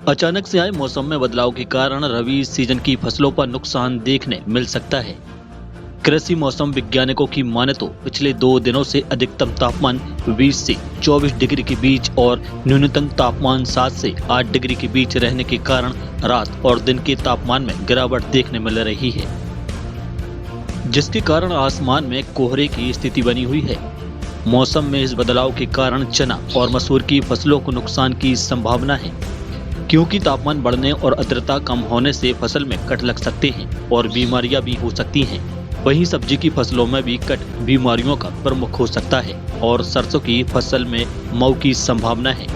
अचानक से आए मौसम में बदलाव के कारण रबी सीजन की फसलों पर नुकसान देखने मिल सकता है। कृषि मौसम वैज्ञानिकों की माने तो पिछले 2 दिनों से अधिकतम तापमान 20 से 24 डिग्री के बीच और न्यूनतम तापमान 7 से 8 डिग्री के बीच रहने के कारण रात और दिन के तापमान में गिरावट देखने मिल रही है, जिसके कारण आसमान में कोहरे की स्थिति बनी हुई है। मौसम में इस बदलाव के कारण चना और मसूर की फसलों को नुकसान की संभावना है, क्योंकि तापमान बढ़ने और आर्द्रता कम होने से फसल में कट लग सकते हैं और बीमारियां भी हो सकती हैं। वहीं सब्जी की फसलों में भी कट बीमारियों का प्रमुख हो सकता है और सरसों की फसल में मऊ की संभावना है।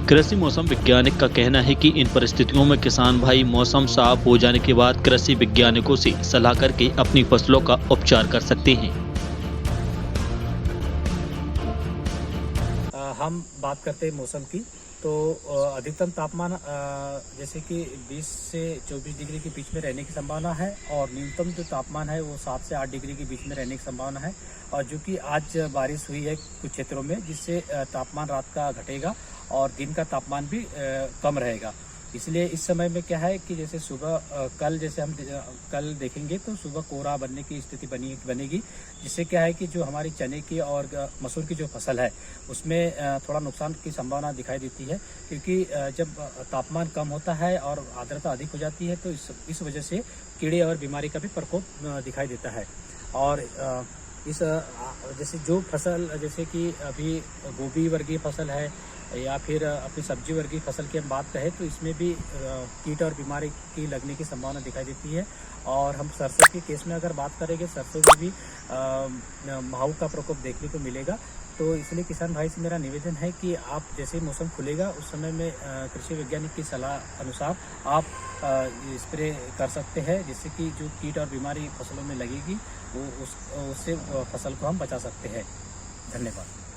कृषि मौसम वैज्ञानिक का कहना है कि इन परिस्थितियों में किसान भाई मौसम साफ हो जाने के बाद कृषि वैज्ञानिकों से सलाह करके अपनी फसलों का उपचार कर सकते हैं। हम बात करते हैं मौसम की, तो अधिकतम तापमान जैसे कि 20 से 24 डिग्री के बीच में रहने की संभावना है और न्यूनतम जो तापमान है वो 7 से 8 डिग्री के बीच में रहने की संभावना है। और जो कि आज बारिश हुई है कुछ क्षेत्रों में, जिससे तापमान रात का घटेगा और दिन का तापमान भी कम रहेगा। इसलिए इस समय में क्या है कि जैसे सुबह कल जैसे हम कल देखेंगे तो सुबह कोहरा बनने की स्थिति बनेगी, जिससे क्या है कि जो हमारी चने की और मसूर की जो फसल है उसमें थोड़ा नुकसान की संभावना दिखाई देती है, क्योंकि जब तापमान कम होता है और आर्द्रता अधिक हो जाती है तो इस वजह से कीड़े और बीमारी का भी प्रकोप दिखाई देता है। और इस जैसे जो फसल जैसे कि अभी गोभी वर्गीय फसल है या फिर अपनी सब्जी वर्गीय फसल की हम बात करें तो इसमें भी कीट और बीमारी की लगने की संभावना दिखाई देती है। और हम सरसों के केस में अगर बात करेंगे, सरसों में भी माहू का प्रकोप देखने को मिलेगा। तो इसलिए किसान भाई से मेरा निवेदन है कि आप जैसे ही मौसम खुलेगा उस समय में कृषि वैज्ञानिक की सलाह अनुसार आप स्प्रे कर सकते हैं, जिससे कि जो कीट और बीमारी फसलों में लगेगी वो उससे फसल को हम बचा सकते हैं। धन्यवाद।